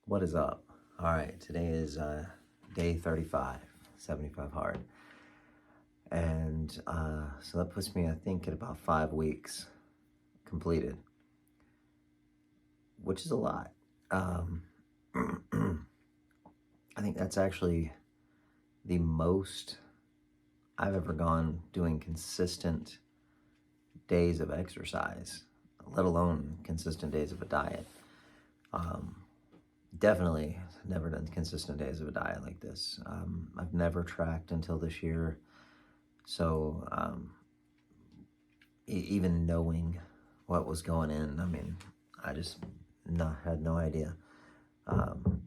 What is up? All right, today is day 35, 75 hard. And so that puts me, I think, at about 5 weeks completed, which is a lot. Um, I think that's actually the most I've ever gone doing consistent days of exercise, let alone consistent days of a diet. Um, Definitely never done consistent days of a diet like this. I've never tracked until this year. So even knowing what was going in, I mean, I just had no idea. Um,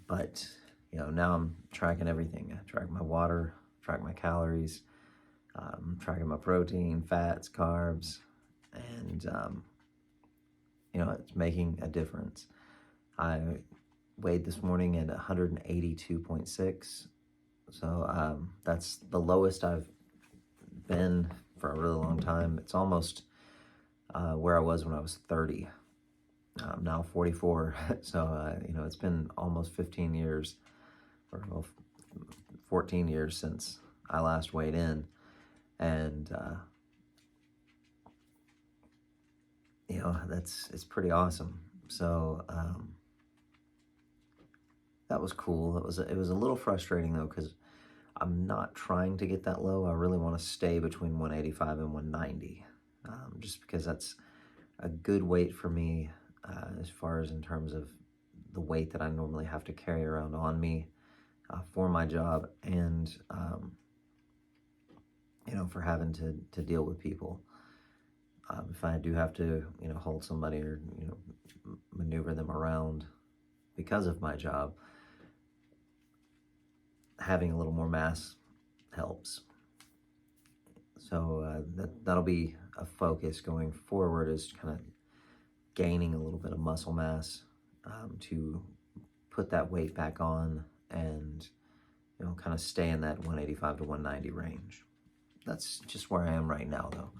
but, now I'm tracking everything. I track my water, track my calories, tracking my protein, fats, carbs, and, it's making a difference. I weighed this morning at 182.6. So that's the lowest I've been for a really long time. It's almost where I was when I was 30. I'm now 44. So, it's been almost 15 years, or 14 years since I last weighed in. And, it's pretty awesome. So, that was cool. It was a little frustrating though, because I'm not trying to get that low. I really want to stay between 185 and 190, just because that's a good weight for me as far as in terms of the weight that I normally have to carry around on me for my job and, for having to deal with people. If I do have to, hold somebody or, maneuver them around because of my job, having a little more mass helps. So that'll be a focus going forward, is kind of gaining a little bit of muscle mass to put that weight back on and, kind of stay in that 185 to 190 range. That's just where I am right now, though.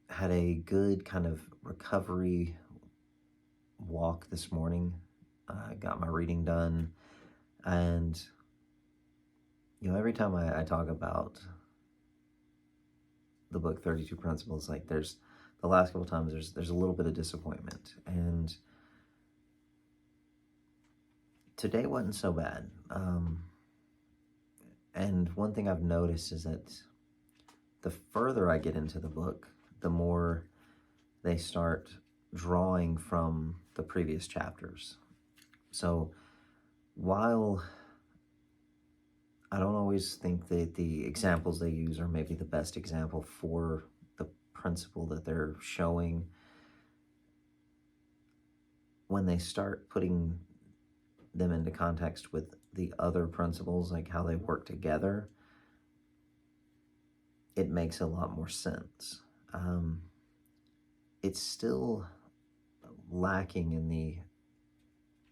Had a good kind of recovery walk this morning. Got my reading done, and every time I talk about the book 32 Principles, like there's the last couple times there's a little bit of disappointment, and today wasn't so bad. And one thing I've noticed is that the further I get into the book, the more they start drawing from the previous chapters. So while I don't always think that the examples they use are maybe the best example for the principle that they're showing, when they start putting them into context with the other principles, like how they work together, it makes a lot more sense. It's still lacking in the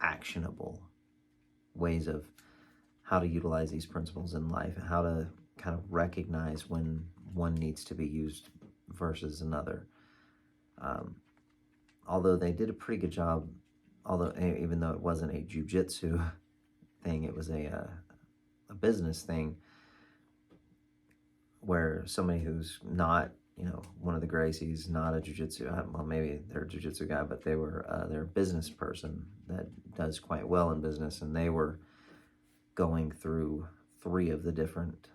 actionable ways of how to utilize these principles in life, and how to kind of recognize when one needs to be used versus another. Although they did a pretty good job, even though it wasn't a jujitsu thing, it was a business thing, where somebody who's not, one of the Gracies, not a jujitsu, well, maybe they're a jujitsu guy, but they're a business person that does quite well in business, and they were going through 3 of the different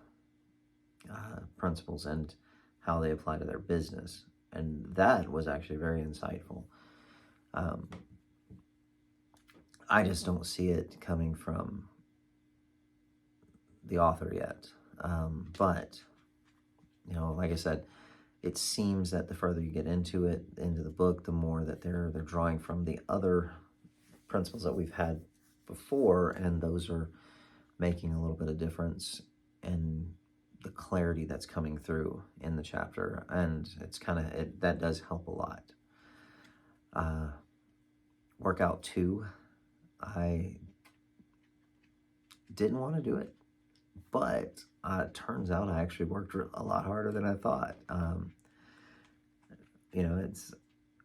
principles and how they apply to their business. And that was actually very insightful. I just don't see it coming from the author yet. But, like I said, it seems that the further you get into the book, the more that they're drawing from the other principles that we've had before, and those are making a little bit of difference in the clarity that's coming through in the chapter, and it's that does help a lot. Workout 2, I didn't want to do it, but it turns out I actually worked a lot harder than I thought.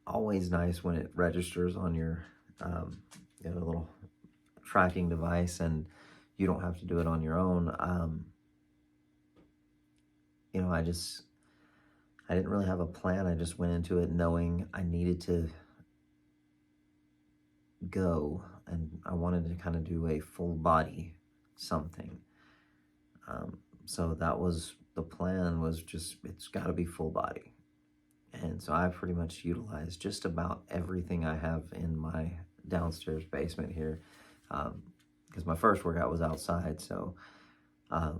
always nice when it registers on your little tracking device, and you don't have to do it on your own. I didn't really have a plan. I just went into it knowing I needed to go, and I wanted to kind of do a full body something. So that was the plan, was just, it's got to be full body. And so I pretty much utilized just about everything I have in my downstairs basement here, because my first workout was outside. So I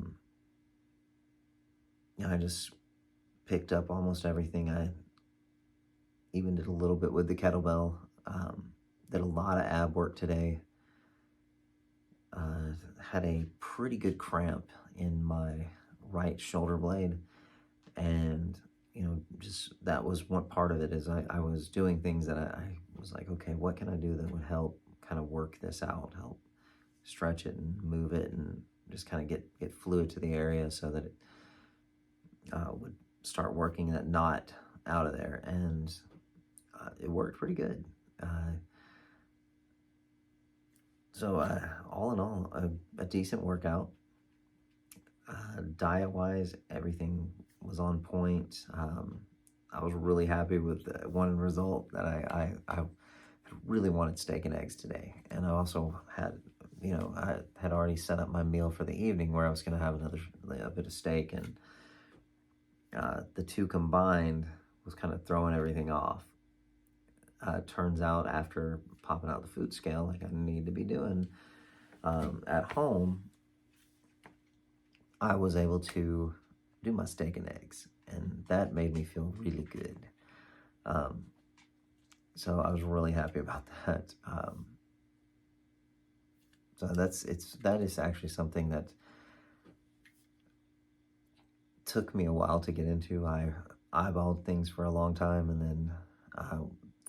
just picked up almost everything. I even did a little bit with the kettlebell. Did a lot of ab work today. Had a pretty good cramp in my right shoulder blade, and just that was one part of it. Is I was doing things that I was like, okay, what can I do that would help kind of work this out, help stretch it and move it, and just kind of get fluid to the area so that it would start working that knot out of there. And it worked pretty good. So all in all, a decent workout. Diet-wise, everything was on point. I was really happy with one result that I really wanted steak and eggs today. And I also had, I had already set up my meal for the evening where I was going to have a bit of steak, and the two combined was kind of throwing everything off. Turns out, after popping out the food scale like I need to be doing at home, I was able to do my steak and eggs, and that made me feel really good. So I was really happy about that. So that is actually something that took me a while to get into. I eyeballed things for a long time, and then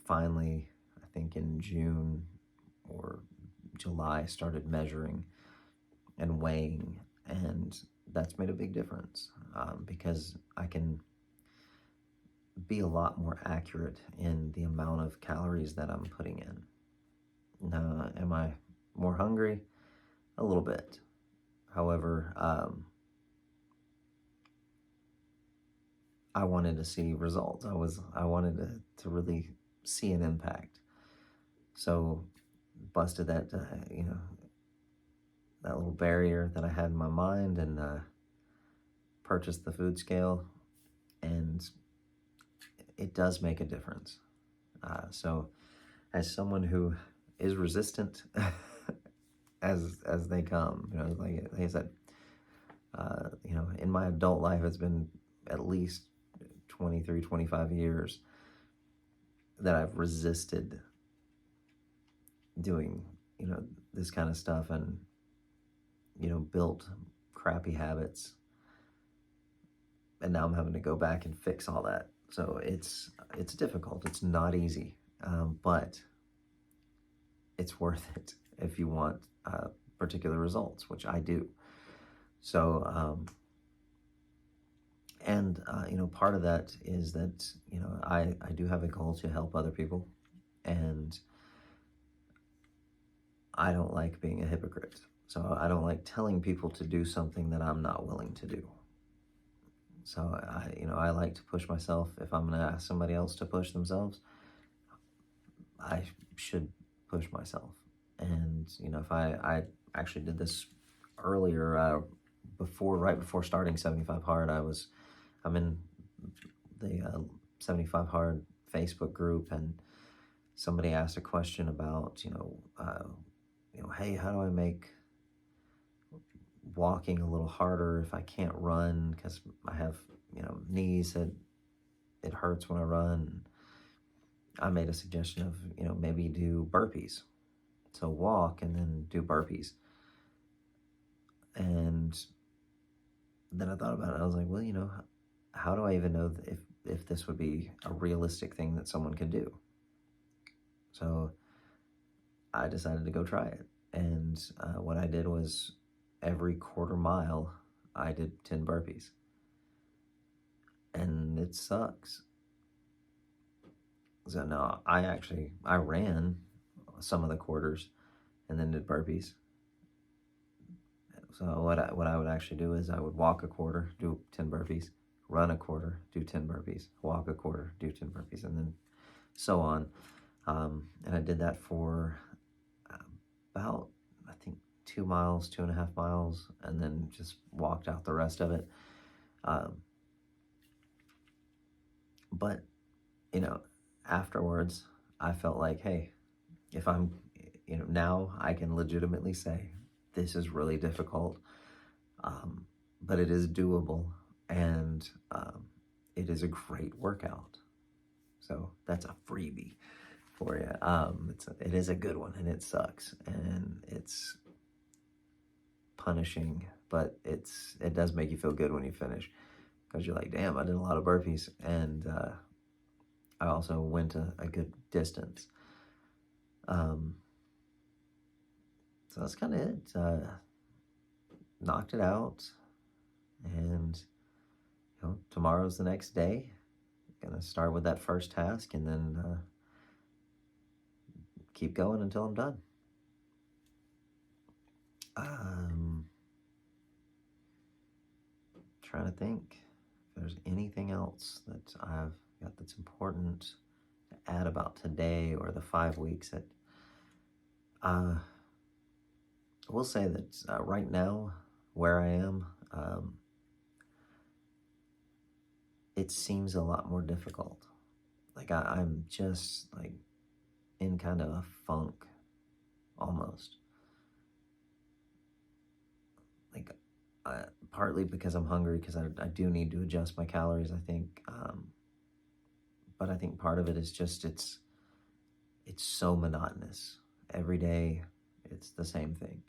finally, I think in June or July, started measuring and weighing, and that's made a big difference, because I can be a lot more accurate in the amount of calories that I'm putting in. Now, am I more hungry? A little bit. However, I wanted to see results. I wanted to really see an impact. So busted that that little barrier that I had in my mind, and purchased the food scale, and it does make a difference. So as someone who is resistant as they come, like I said, in my adult life, it's been at least 23, 25 years that I've resisted doing, this kind of stuff, and, built crappy habits. And now I'm having to go back and fix all that. So it's difficult. It's not easy, but it's worth it if you want particular results, which I do. So, part of that is that, I do have a goal to help other people, and I don't like being a hypocrite. So I don't like telling people to do something that I'm not willing to do. So I like to push myself. If I'm going to ask somebody else to push themselves, I should push myself. And, if I actually did this earlier, right before starting 75 Hard, I'm in the 75 Hard Facebook group, and somebody asked a question about, hey, how do I make walking a little harder if I can't run, because I have, knees that it hurts when I run. I made a suggestion of, maybe do burpees. So walk and then do burpees. And then I thought about it. I was like, well, how do I even know if this would be a realistic thing that someone could do? So I decided to go try it. And what I did was, every quarter mile, I did 10 burpees. And it sucks. So no, I ran some of the quarters and then did burpees. So what I would actually do is I would walk a quarter, do 10 burpees, run a quarter, do 10 burpees, walk a quarter, do 10 burpees, and then so on. And I did that for about, I think, 2 miles, 2.5 miles, and then just walked out the rest of it. But, you know, afterwards, I felt like, hey, if I'm, now I can legitimately say this is really difficult, but it is doable, and it is a great workout. So that's a freebie for you. It is a good one, and it sucks, and it's punishing, but it does make you feel good when you finish, because you're like, damn, I did a lot of burpees, and I also went a good distance. So that's kind of it. Knocked it out, and tomorrow's the next day. Gonna start with that first task, and then keep going until I'm done. Trying to think if there's anything else that I've got that's important to add about today or the 5 weeks. That I will say that right now, where I am, it seems a lot more difficult. Like I'm just like in kind of a funk almost. Like partly because I'm hungry, because I do need to adjust my calories, I think. But I think part of it is just it's so monotonous. Every day it's the same thing.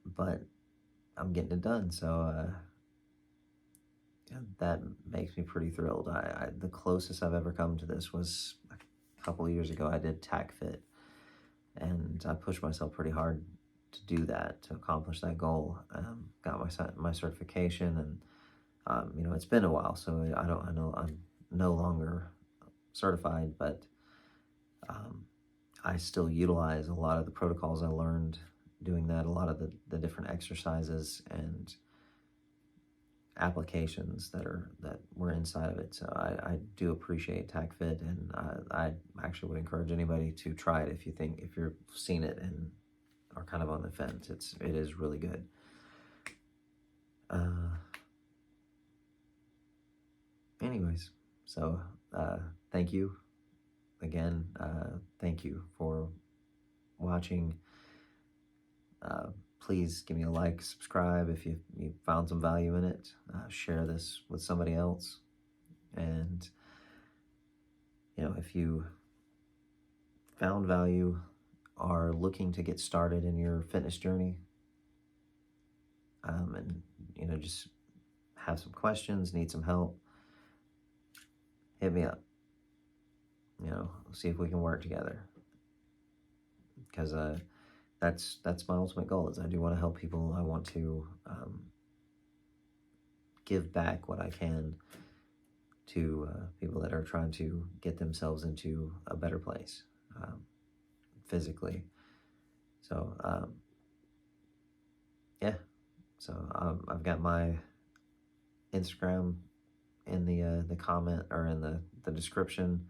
But I'm getting it done, so yeah, that makes me pretty thrilled. The closest I've ever come to this was a couple of years ago. I did TAC Fit, and I pushed myself pretty hard to do that, to accomplish that goal. Got my certification, and it's been a while, so I know I'm no longer certified, but I still utilize a lot of the protocols I learned doing that, a lot of the different exercises and applications that were inside of it. So I do appreciate TAC Fit, and I actually would encourage anybody to try it if you've seen it and are kind of on the fence. It is really good. Anyways, so thank you again. Thank you for watching. Please give me a like, subscribe if you found some value in it. Share this with somebody else. And, if you found value, are looking to get started in your fitness journey, and, just have some questions, need some help, hit me up. See if we can work together. Because that's my ultimate goal, is I do want to help people. I want to give back what I can to people that are trying to get themselves into a better place physically. So yeah, so I've got my Instagram in the comment, or in the description.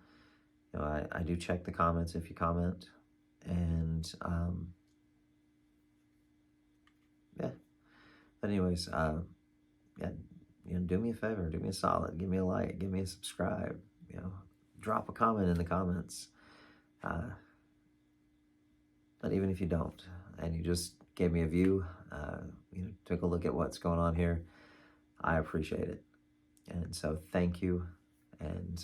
I do check the comments if you comment, and yeah. But anyways, yeah, do me a favor, do me a solid, give me a like, give me a subscribe, drop a comment in the comments. But even if you don't, and you just gave me a view, took a look at what's going on here, I appreciate it. And so thank you, and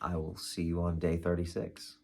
I will see you on day 36.